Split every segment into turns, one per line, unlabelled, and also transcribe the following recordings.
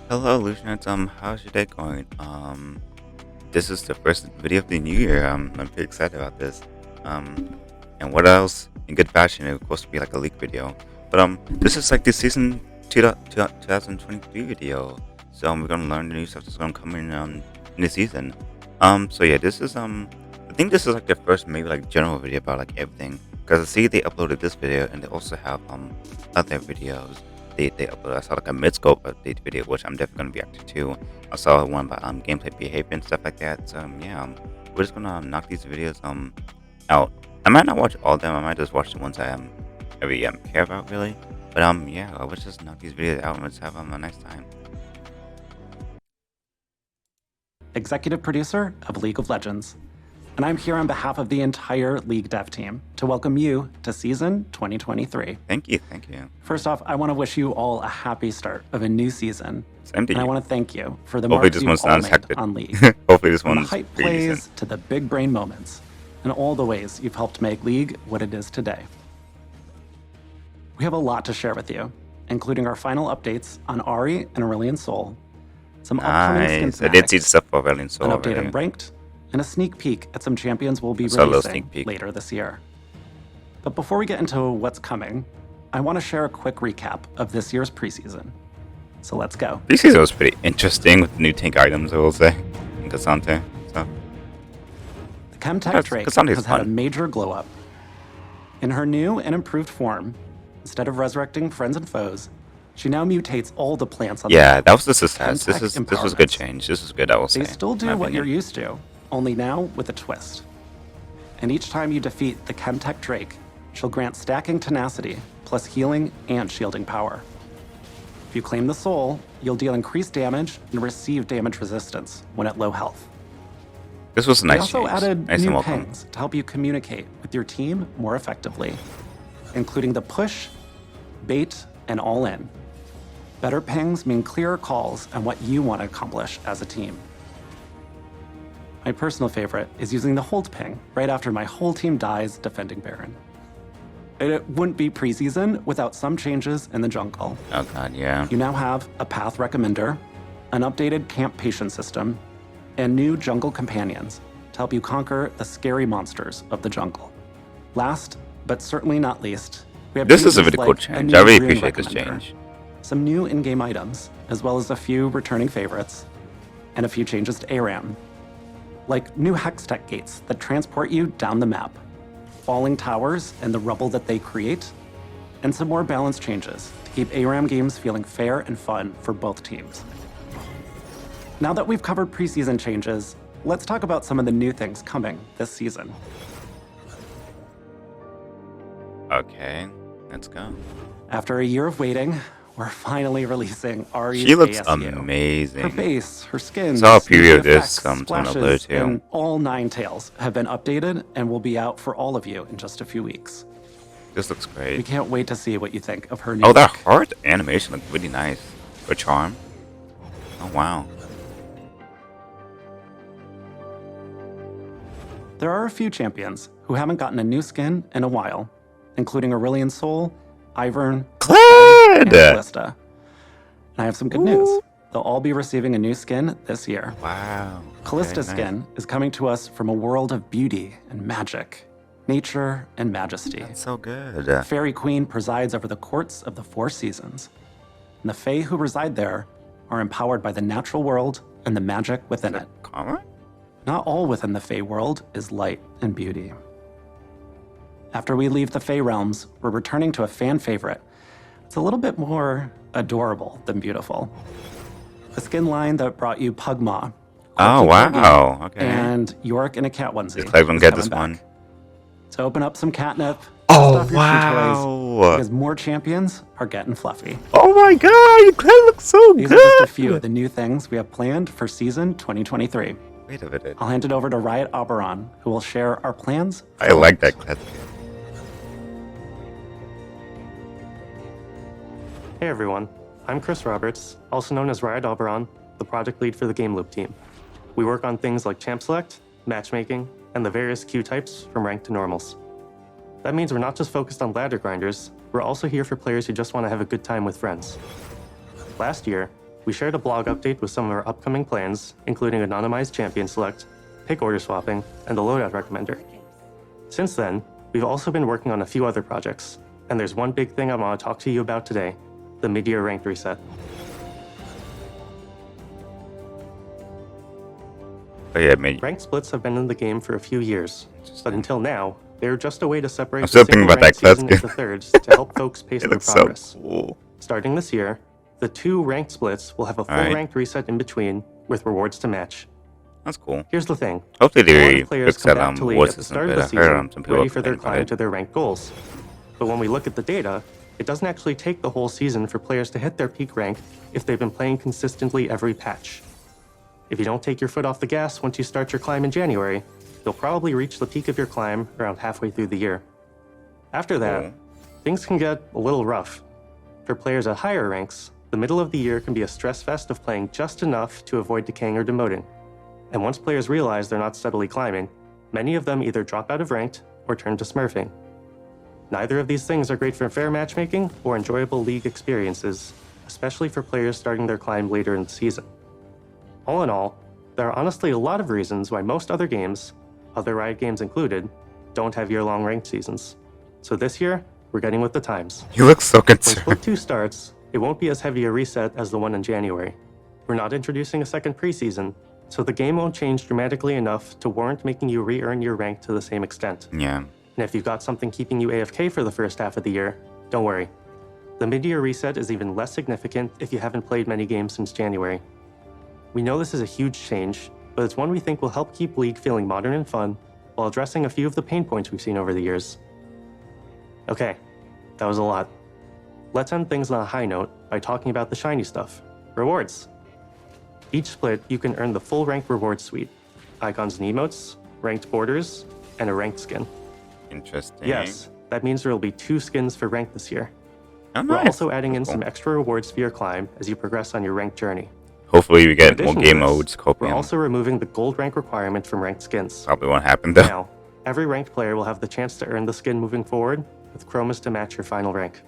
Hello, Lucians. How's your day going? This is the first video of the new year. I'm pretty excited about this. And what else? In good fashion, it was supposed to be like a leak video, but this is like the season 2023 video. So we're gonna learn the new stuff that's gonna come in the season. So yeah, this is I think this is like the first maybe like general video about like everything. Cause I see they uploaded this video and they also have other videos they uploaded. I saw like a Midscope update video, which I'm definitely gonna be active to. I saw one about gameplay behavior and stuff like that. So yeah, we're just gonna knock these videos out. I might not watch all of them. I might just watch the ones I really care about really. But yeah, let's just knock these videos out and let's have a nice time.
Executive producer of League of Legends. And I'm here on behalf of the entire League dev team to welcome you to season 2023.
Thank you.
First off, I want to wish you all a happy start of a new season.
Same to
and
you.
I want to thank you for the
Hopefully
marks
this
you've
one's
all
not
made
hectic.
on League.
Hopefully this
From the
one's
hype
pretty
plays
decent.
to the big brain moments, and all the ways you've helped make League what it is today. We have a lot to share with you, including our final updates on Ari and Aurelion Sol, some upcoming skin
Nice. I did see the
fanatics,
stuff for Aurelion Sol
an update
already.
on Ranked, and a sneak peek at some champions we'll be
I saw a little
releasing
sneak peek.
later this year. But before we get into what's coming, I want to share a quick recap of this year's preseason. So let's go.
Preseason was pretty interesting with the new tank items, I will say. And Cassante. So
The Chemtech
That's-
Drake
Cassandra's
has had a
fun.
major glow up. In her new and improved form, instead of resurrecting friends and foes, she now mutates all the plants on the
yeah,
map.
that was the success.
Chemtech
This was a good
empowerments.
change. This was good, I will say.
They still
in
do
my
what you're
opinion.
used to, only now with a twist. And each time you defeat the Chemtech Drake, she'll grant stacking tenacity, plus healing and shielding power. If you claim the soul, you'll deal increased damage and receive damage resistance when at low health.
This was a
They
nice
also
change.
added
Nice and
new
welcome.
pings to help you communicate with your team more effectively, including the push, bait, and all in. Better pings mean clearer calls on what you want to accomplish as a team. My personal favorite is using the hold ping right after my whole team dies defending Baron. It wouldn't be preseason without some changes in the jungle.
Oh god, yeah.
You now have a path recommender, an updated camp patient system, and new jungle companions to help you conquer the scary monsters of the jungle. Last, but certainly not least, we have
This is a
changes
really cool
like
change.
new
I really
rune
appreciate this
recommender,
change.
some new in-game items, as well as a few returning favorites, and a few changes to ARAM, like new Hextech gates that transport you down the map, falling towers and the rubble that they create, and some more balance changes to keep ARAM games feeling fair and fun for both teams. Now that we've covered preseason changes, let's talk about some of the new things coming this season.
Okay, let's go.
After a year of waiting, we're finally releasing Ari's
She looks
ASU. Her
amazing.
base, her skins,
Saw a preview of
the
this,
effects,
someone uploaded
splashes,
too.
and all 9 tails have been updated and will be out for all of you in just a few weeks.
This looks
We
great.
can't wait to see what you think of her new
Oh, that
look.
heart animation looked really nice. For charm. Oh wow.
There are a few champions who haven't gotten a new skin in a while, including Aurelion Sol, Ivern, and
Glad!
Callista. And I have some good news. They'll all be receiving a new skin this year.
Wow.
Callista's
Very nice.
skin is coming to us from a world of beauty and magic, nature and majesty.
That's so good.
The Fairy Queen presides over the courts of the 4 seasons, and the Fae who reside there are empowered by the natural world and the magic within it.
Karma?
Not all within the Fae world is light and beauty. After we leave the Fae realms, we're returning to a fan favorite. It's a little bit more adorable than beautiful. A skin line that brought you Pugma.
Oh
Corky Corgi,
wow. Okay.
And York in a cat onesie.
Just like when
is
get this
coming
one.
back. So open up some catnip.
Oh
stuff your shoe toys,
wow.
because more champions are getting fluffy.
Oh my god, your clay looks so
These
good.
are just a few of the new things we have planned for season 2023.
Wait a minute.
I'll hand it over to Riot Oberon, who will share our plans.
I like that clay.
Hey everyone, I'm Chris Roberts, also known as Riot Oberon, the project lead for the Game Loop team. We work on things like champ select, matchmaking, and the various queue types from ranked to normals. That means we're not just focused on ladder grinders, we're also here for players who just want to have a good time with friends. Last year, we shared a blog update with some of our upcoming plans, including anonymized champion select, pick order swapping, and the loadout recommender. Since then, we've also been working on a few other projects, and there's one big thing I want to talk to you about today, the mid-year ranked reset.
Oh yeah, mate.
Ranked splits have been in the game for a few years, but until now, they were just a way to separate
I'm
the
still thinking
single
about that
ranked
class
season
skin.
into thirds to help folks pace
It
their
looks so
progress.
cool.
Starting this year, the 2 ranked splits will have a full
Alright.
ranked reset in between, with rewards to match.
That's cool.
Here's the thing.
Hopefully
A lot
they
of players
fix
come
that
back to league
voice
at the
system
start of
better.
the
I heard
season,
some people
ready for their
complaining about
climb to their ranked goals. But when we look at the data, it doesn't actually take the whole season for players to hit their peak rank if they've been playing consistently every patch. If you don't take your foot off the gas once you start your climb in January, you'll probably reach the peak of your climb around halfway through the year. After that,
Cool.
things can get a little rough. For players at higher ranks, the middle of the year can be a stress fest of playing just enough to avoid decaying or demoting. And once players realize they're not steadily climbing, many of them either drop out of ranked or turn to smurfing. Neither of these things are great for fair matchmaking or enjoyable league experiences, especially for players starting their climb later in the season. All in all, there are honestly a lot of reasons why most other games, other Riot games included, don't have year-long ranked seasons. So this year, we're getting with the times.
He looks so
When
concerned.
Split 2 starts, it won't be as heavy a reset as the one in January. We're not introducing a second preseason, so the game won't change dramatically enough to warrant making you re-earn your rank to the same extent.
Yeah.
And if you've got something keeping you AFK for the first half of the year, don't worry. The mid-year reset is even less significant if you haven't played many games since January. We know this is a huge change, but it's one we think will help keep League feeling modern and fun while addressing a few of the pain points we've seen over the years. Okay, that was a lot. Let's end things on a high note by talking about the shiny stuff, rewards. Each split, you can earn the full ranked reward suite, icons and emotes, ranked borders, and a ranked skin.
Interesting.
Yes, that means there will be 2 skins for ranked this year.
Oh,
We're
nice.
also adding in
That's
some
cool.
extra rewards for your climb as you progress on your ranked journey.
Hopefully we
In
get more
addition to
game
this,
modes.
We're
Copium.
also removing the gold rank requirement from ranked skins.
Probably won't happen though.
Now, every ranked player will have the chance to earn the skin moving forward, with chromas to match your final rank.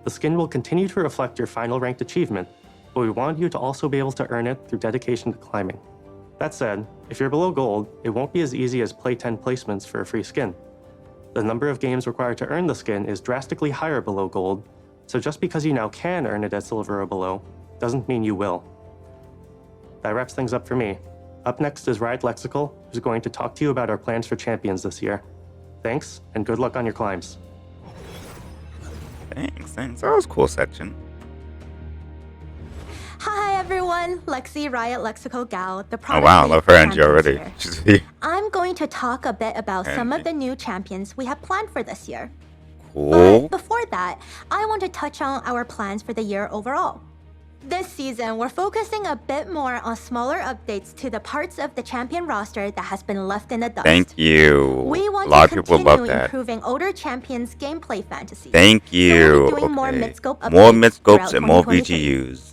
The skin will continue to reflect your final ranked achievement, but we want you to also be able to earn it through dedication to climbing. That said, if you're below gold, it won't be as easy as play 10 placements for a free skin. The number of games required to earn the skin is drastically higher below gold, so just because you now can earn it at silver or below, doesn't mean you will. That wraps things up for me. Up next is Riot Lexical, who's going to talk to you about our plans for champions this year. Thanks, and good luck on your climbs.
Thanks. That was a cool section.
Hi everyone, Lexi Riot Lexical Gal, the
Oh
product
wow, I
lead
love
for
her energy
champions
already.
here.
She's here.
I'm going to talk a bit about some of
Energy.
the new champions we have planned for this year.
Cool.
But before that, I want to touch on our plans for the year overall. This season, we're focusing a bit more on smaller updates to the parts of the champion roster that has been left in the dust.
Thank you.
We
A
want
lot
to
of people
continue
love that.
improving older champions' gameplay fantasies.
Thank
So
you.
we'll be doing more
Okay.
Midscope
More
updates
Midscopes
throughout
and more
2023.
VGUs.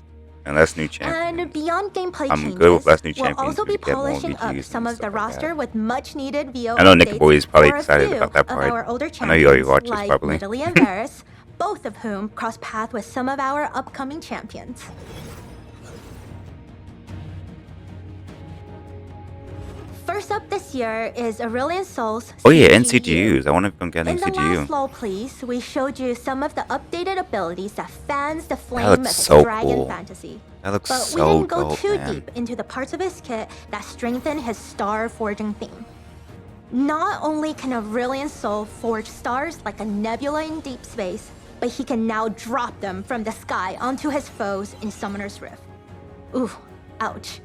And less new champions.
And beyond gameplay
I'm
changes,
good with less new
we'll
champions.
also
We
be
get more
polishing up
VGUs
some
and
of the
stuff like
roster
that.
with much needed VO
I know Nick
updates
Boy is probably
for a
excited
few
about that
of
part.
our older
I know you already
champions
watch this
like
probably.
Italy and Varus, both of whom cross path with some of our upcoming champions. First up this year is Aurelion Sol's
Oh yeah,
CGU.
NCGUs. I want to come get
In the
NCGU.
last lull, please, we showed you some of the updated abilities that fans the flame
looks
of his
so
dragon
cool.
fantasy.
That looks
But
so
we didn't go
dope,
too
man.
deep into the parts of his kit that strengthen his star forging theme. Not only can Aurelion Sol forge stars like a nebula in deep space, but he can now drop them from the sky onto his foes in Summoner's Rift. Ooh, ouch.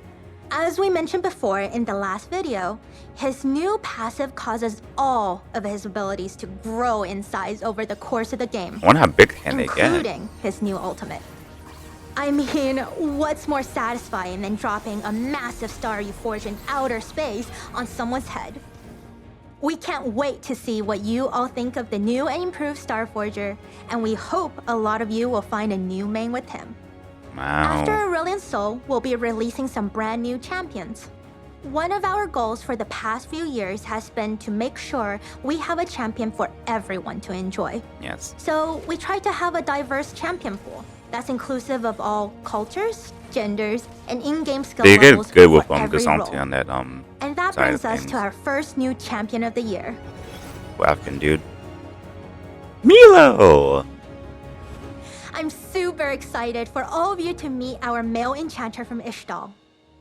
As we mentioned before in the last video, his new passive causes all of his abilities to grow in size over the course of the game,
I wonder how big can they get.
including his new ultimate. I mean, what's more satisfying than dropping a massive star you forge in outer space on someone's head? We can't wait to see what you all think of the new and improved Star Forger, and we hope a lot of you will find a new main with him. After
Wow.
Aurelion Sol, we'll be releasing some brand new champions. One of our goals for the past few years has been to make sure we have a champion for everyone to enjoy.
Yes.
So we try to have a diverse champion pool that's inclusive of all cultures, genders, and in-game skill
They get
levels
good
for
with
every
Gasante
role.
on that
And that
side of
brings us
things.
to our first new champion of the year.
African dude. Milo!
I'm super excited for all of you to meet our male enchanter from Ishtal.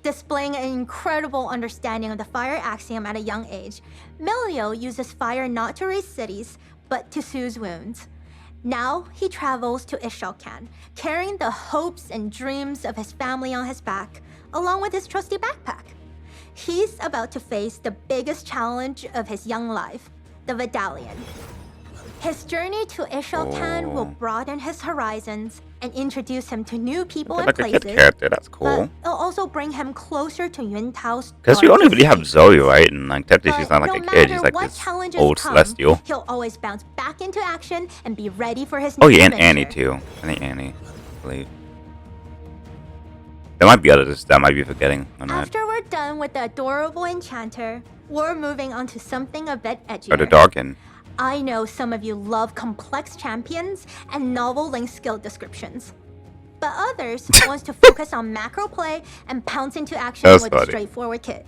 Displaying an incredible understanding of the fire axiom at a young age, Melio uses fire not to raise cities, but to soothe wounds. Now he travels to Ishalcan, carrying the hopes and dreams of his family on his back, along with his trusty backpack. He's about to face the biggest challenge of his young life, the Vidalian. His journey to Ishalcan will broaden his horizons and introduce him to new people and
Like a kid
places,
character, that's
but
cool.
it'll also bring him closer to Yuntao's
Because we only
darkest
really have
secrets.
Zoe, right? And like technically she's
But
not like
no
a kid,
matter
she's like
what
this
challenges
old
come,
celestial.
he'll always bounce back into action and be ready for his
Oh
next
yeah, and Annie
adventure.
too. I think Annie, I believe. There might be others that I might be forgetting on that.
After we're done with the adorable enchanter, we're moving on to something a bit edgier.
Or the Darkin.
I know some of you love complex champions and novel link skill descriptions. But others wants to focus on macro play and pounce into action
That's
with a
funny.
straightforward kit.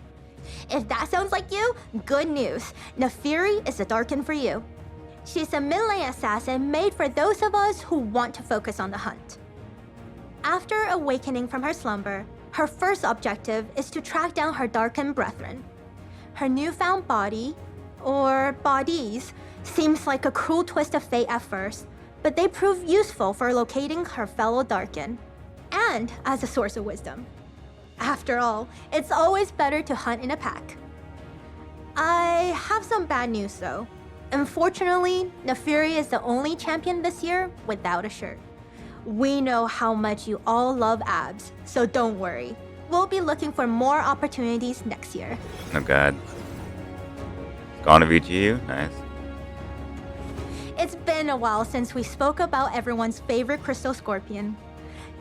If that sounds like you, good news. Nefiri is the Darkin for you. She's a mid-lane assassin made for those of us who want to focus on the hunt. After awakening from her slumber, her first objective is to track down her Darkin brethren. Her newfound body, or bodies, seems like a cruel twist of fate at first, but they prove useful for locating her fellow Darkin, and as a source of wisdom. After all, it's always better to hunt in a pack. I have some bad news though. Unfortunately, Nefiri is the only champion this year without a shirt. We know how much you all love abs, so don't worry. We'll be looking for more opportunities next year.
Oh god. Gone to VGU? Nice.
It's been a while since we spoke about everyone's favorite crystal scorpion.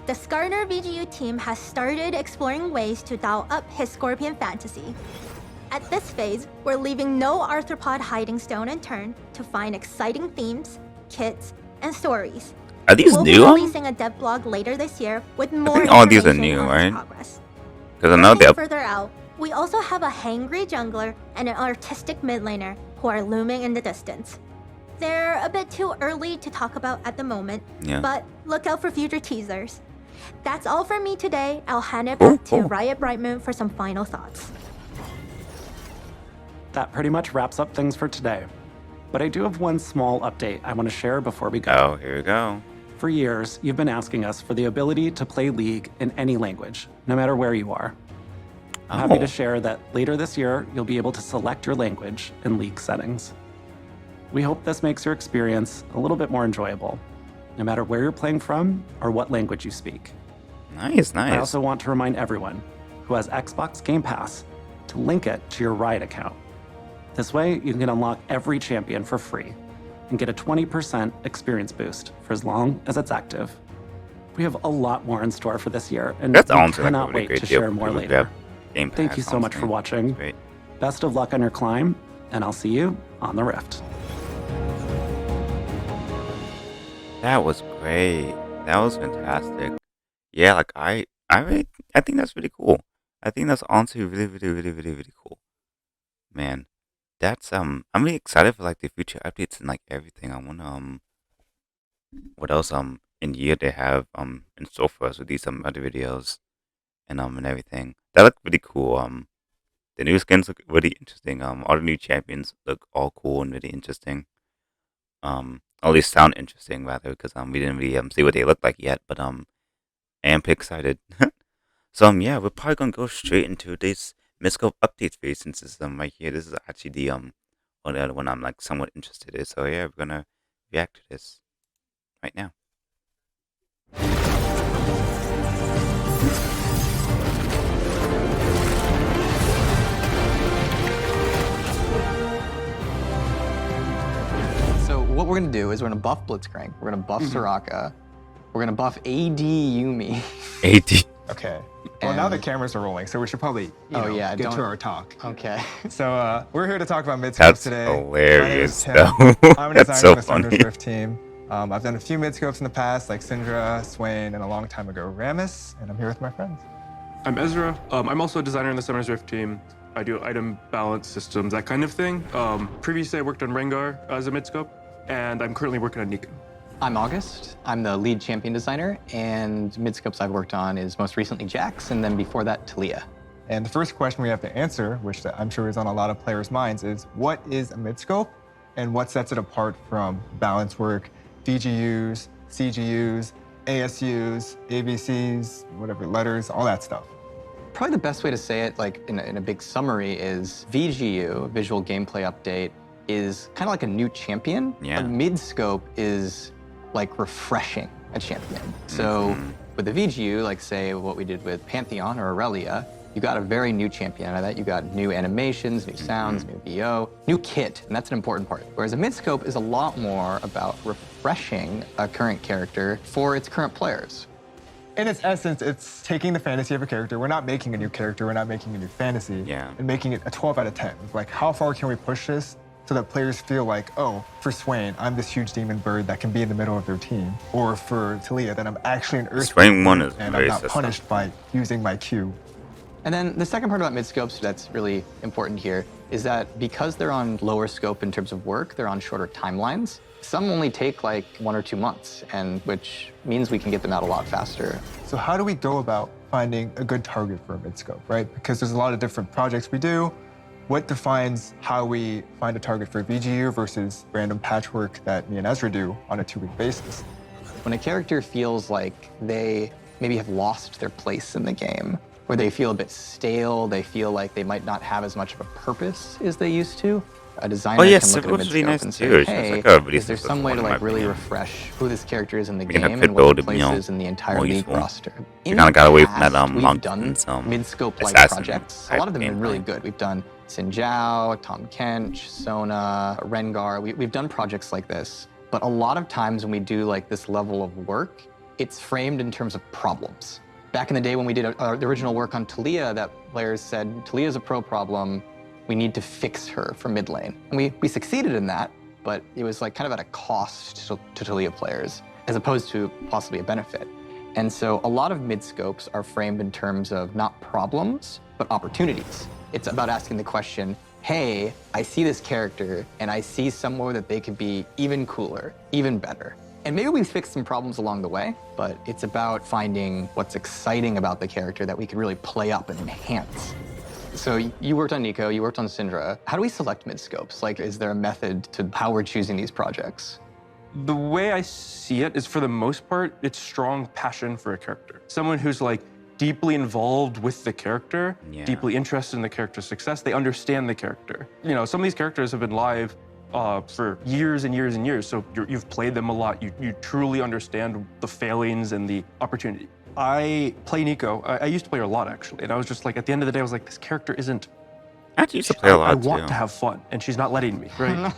The Skarner VGU team has started exploring ways to dial up his scorpion fantasy. At this phase, we're leaving no arthropod hiding stone unturned to find exciting themes, kits, and stories.
Are these
We'll
new?
be releasing a dev blog later this year with more
think all these are
information
new,
on its
right?
progress.
Because I know
Looking
they're
further out, we also have a hangry jungler and an artistic mid laner who are looming in the distance. They're a bit too early to talk about at the moment,
Yeah.
but look out for future teasers. That's all from me today. I'll hand it back to
Cool.
Riot Brightmoon for some final thoughts.
That pretty much wraps up things for today. But I do have one small update I want to share before we go.
Oh, here we go.
For years, you've been asking us for the ability to play League in any language, no matter where you are. I'm happy to share that later this year, you'll be able to select your language in League settings. We hope this makes your experience a little bit more enjoyable, no matter where you're playing from or what language you speak.
Nice,
I
nice.
also want to remind everyone who has Xbox Game Pass to link it to your Riot account. This way, you can unlock every champion for free and get a 20% experience boost for as long as it's active. We have a lot more in store for this year, and
That's
we
honestly like a
cannot
really
wait
great
to
deal
share
for
more
people who
later.
have Game
Thank you
Pass,
so much for
honestly.
watching.
It's great.
Best of luck on your climb, and I'll see you on the Rift.
That was great. That was fantastic. Yeah, like I think that's really cool. I think that's honestly really cool. Man, that's I'm really excited for like the future updates and like everything. I wanna what else in year they have in store for us with these other videos and everything. That looked really cool. The new skins look really interesting. All the new champions look all cool and really interesting. At least sound interesting rather, because we didn't really see what they look like yet. But I am pretty excited. So yeah, we're probably gonna go straight into this Midscope updates phase since this right here. This is actually the only other one I'm like somewhat interested in. So yeah, we're gonna react to this right now.
So what we're gonna do is we're gonna buff Blitzcrank, we're gonna buff Soraka, we're gonna buff AD Yumi.
80.
Okay. Well, now the cameras are rolling, so we should probably get
don't-
to our talk.
Okay.
So we're here to talk about Midscope
That's
today.
hilarious,
My name is
though.
Tim. I'm a
That's
designer
so
on the Thunder's
funny.
Rift team. I've done a few midscopes in the past, like Syndra, Swain, and a long time ago, Rammus, and I'm here with my friends.
I'm Ezra. I'm also a designer in the Summer's Rift team. I do item balance systems, that kind of thing. Previously, I worked on Rengar as a midscope, and I'm currently working on Nico.
I'm August. I'm the lead champion designer, and midscopes I've worked on is most recently Jax, and then before that, Talia.
And the first question we have to answer, which I'm sure is on a lot of players' minds, is what is a midscope, and what sets it apart from balance work, VGUs, CGUs, ASUs, ABCs, whatever, letters, all that stuff?
Probably the best way to say it, like in a big summary, is VGU, Visual Gameplay Update, is kind of like a new champion.
Yeah.
A midscope is like refreshing a champion. So with the VGU, like say what we did with Pantheon or Aurelia, you got a very new champion out of that. You got new animations, new sounds, new VO, new kit, and that's an important part. Whereas a midscope is a lot more about refreshing a current character for its current players.
In its essence, it's taking the fantasy of a character. We're not making a new character, we're not making a new fantasy, and making it a 12 out of 10. It's like, how far can we push this so that players feel like, oh, for Swain, I'm this huge demon bird that can be in the middle of their team. Or for Talia, that I'm actually an earth
Swain 1 is
and
very
I'm not
system.
punished by using my Q.
And then the second part about midscopes that's really important here is that because they're on lower scope in terms of work, they're on shorter timelines. Some only take like 1 or 2 months, and which means we can get them out a lot faster.
So how do we go about finding a good target for a midscope, right? Because there's a lot of different projects we do. What defines how we find a target for VGU versus random patchwork that me and Ezra do on a 2-week basis?
When a character feels like they maybe have lost their place in the game, or they feel a bit stale, they feel like they might not have as much of a purpose as they used to, a designer
yes,
can
it
look at a
was really
midscope
nice
and
too.
say,
It's just
hey,
like a really
is there
simple
some way
one
to
in
like
my
really
opinion.
refresh who this character is in the
Making
game
a
and
fit
what
build,
the place is in the entire
more
league
useful.
roster?
We
In
kinda got
the
away from that,
past,
monk
we've done
and some
midscope-like
assassin
projects. A
type
lot of them have been really
gameplay.
good. We've done Xin Zhao, Tom Kench, Sona, Rengar. We've done projects like this. But a lot of times when we do like this level of work, it's framed in terms of problems. Back in the day when we did the original work on Talia, that players said, Talia's a pro problem, we need to fix her for mid lane. And we succeeded in that, but it was like kind of at a cost to Talia players, as opposed to possibly a benefit. And so a lot of midscopes are framed in terms of not problems, but opportunities. It's about asking the question, hey, I see this character and I see somewhere that they could be even cooler, even better. And maybe we've fixed some problems along the way, but it's about finding what's exciting about the character that we can really play up and enhance. So you worked on Nico, you worked on Syndra. How do we select midscopes? Like, is there a method to how we're choosing these projects?
The way I see it is, for the most part, it's strong passion for a character. Someone who's like deeply involved with the character, deeply interested in the character's success. They understand the character. You know, some of these characters have been live for years and years and years, so you've played them a lot. You truly understand the failings and the opportunity. I play Nico. I used to play her a lot, actually, and I was just like, at the end of the day, I was like, this character isn't...
I actually used to play a lot,
I want
too.
to have fun, and she's not letting me, right?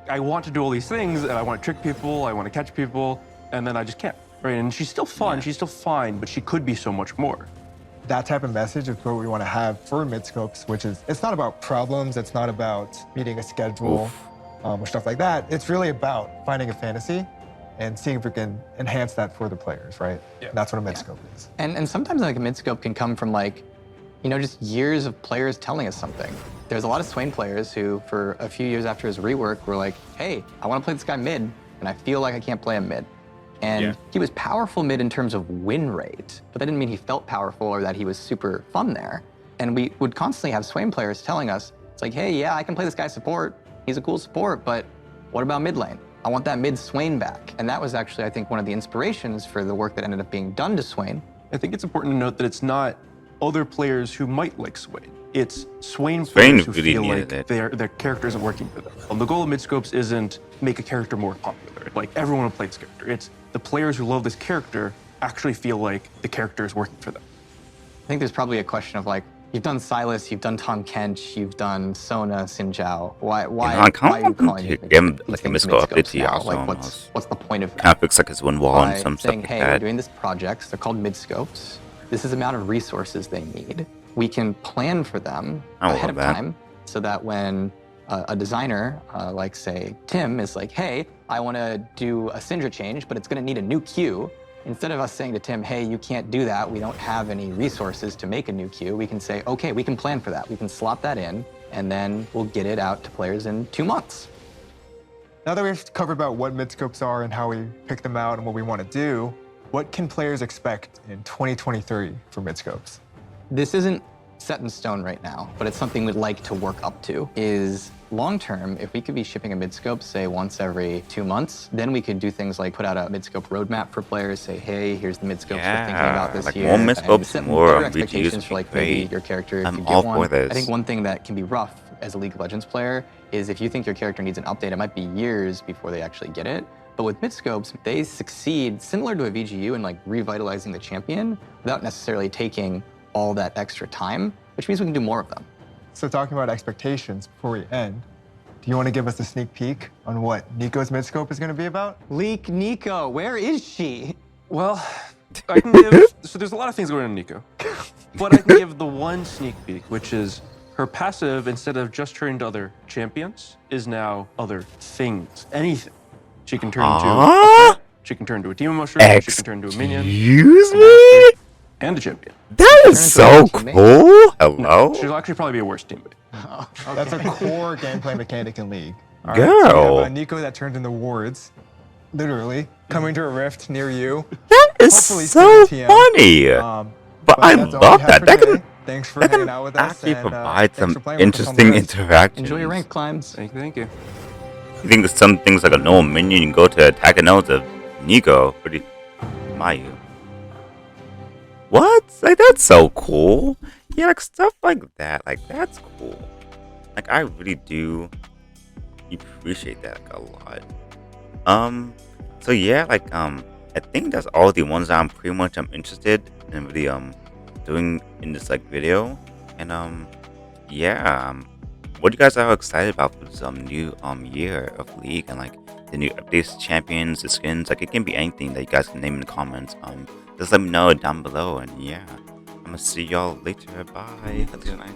I want to do all these things, and I want to trick people, I want to catch people, and then I just can't, right? And she's still fun, she's still fine, but she could be so much more.
That type of message is what we want to have for midscopes, which is, it's not about problems, it's not about meeting a schedule or stuff like that. It's really about finding a fantasy and seeing if we can enhance that for the players, right?
Yeah.
That's what a midscope is.
And sometimes like a midscope can come from like, you know, just years of players telling us something. There's a lot of Swain players who, for a few years after his rework, were like, hey, I want to play this guy mid, and I feel like I can't play him mid. And he was powerful mid in terms of win rate, but that didn't mean he felt powerful or that he was super fun there. And we would constantly have Swain players telling us, it's like, hey, yeah, I can play this guy support. He's a cool support, but what about mid lane? I want that mid Swain back. And that was actually, I think, one of the inspirations for the work that ended up being done to Swain.
I think it's important to note that it's not other players who might like Swain. It's Swain players who
really
feel
needed
like
it.
their character isn't working for them. The goal of midscopes isn't make a character more popular. Like, everyone will play this character. It's the players who love this character actually feel like the character is working for them.
I think there's probably a question of like, you've done Silas, you've done Tom Kench, you've done Sona, Xin Zhao. Why
I
are you
kind
calling
of
it
give him
these
like a
things
midscope update
midscopes
to you
now?
also.
Like, what's the point of that?
Kind of looks like his one wall and
By
some
saying,
stuff
hey,
like
we're
that.
doing this projects, they're called midscopes. This is the amount of resources they need. We can plan for them
I
ahead of
love that.
time so that when A designer, like say Tim, is like, hey, I want to do a Syndra change, but it's going to need a new queue. Instead of us saying to Tim, hey, you can't do that, we don't have any resources to make a new queue, we can say, okay, we can plan for that. We can slot that in, and then we'll get it out to players in 2 months.
Now that we've covered about what midscopes are and how we pick them out and what we want to do, what can players expect in 2023 for midscopes?
This isn't set in stone right now, but it's something we'd like to work up to, is long term, if we could be shipping a midscope, say once every 2 months, then we could do things like put out a midscope roadmap for players, say, hey, here's the midscopes we're thinking about this
like
year.
more midscopes,
set
more
better expectations for like maybe your character if you get one. I think one thing that can be rough as a League of Legends player is if you think your character needs an update, it might be years before they actually get it. But with midscopes, they succeed similar to a VGU in like revitalizing the champion without necessarily taking all that extra time, which means we can do more of them.
So talking about expectations before we end, do you want to give us a sneak peek on what Nico's midscope is going to be about?
Leak Nico, where is she?
Well, I can give, so there's a lot of things going on in Nico, but I can give the one sneak peek, which is her passive, instead of just turning to other champions, is now other things, anything. She can turn into a, she can turn to a team of mushrooms, she can turn to a minion.
Excuse me?
And a champion.
That is so cool. Hello?
No, she'll actually probably be a worse teammate.
Oh, okay.
That's a core gameplay mechanic in League. All
Girl.
Right, so we have, Nico that turned into wards, literally, coming to a rift near you.
That is
Hopefully
so
TM.
funny. But I
that's all
love
we have
that.
for
That
today.
can,
Thanks for
that
hanging
can
out with us.
actually
and,
provide
thanks
some
for playing with us on the
interesting
Rift.
interactions.
Enjoy your rank climbs.
Thank you.
You think that some things like a normal minion you can go to attack and nodes of Nico, pretty Mayu. What? Like that's so cool. Yeah, like stuff like that. Like that's cool. Like I really do appreciate that like a lot. So yeah, like I think that's all the ones that I'm pretty much interested in really doing in this like video. And yeah, what you guys are excited about for this new year of League and like the new updates, champions, the skins, like it can be anything that you guys can name in the comments. Just let me know down below, and yeah, I'm gonna see y'all later. Bye. Have a good night.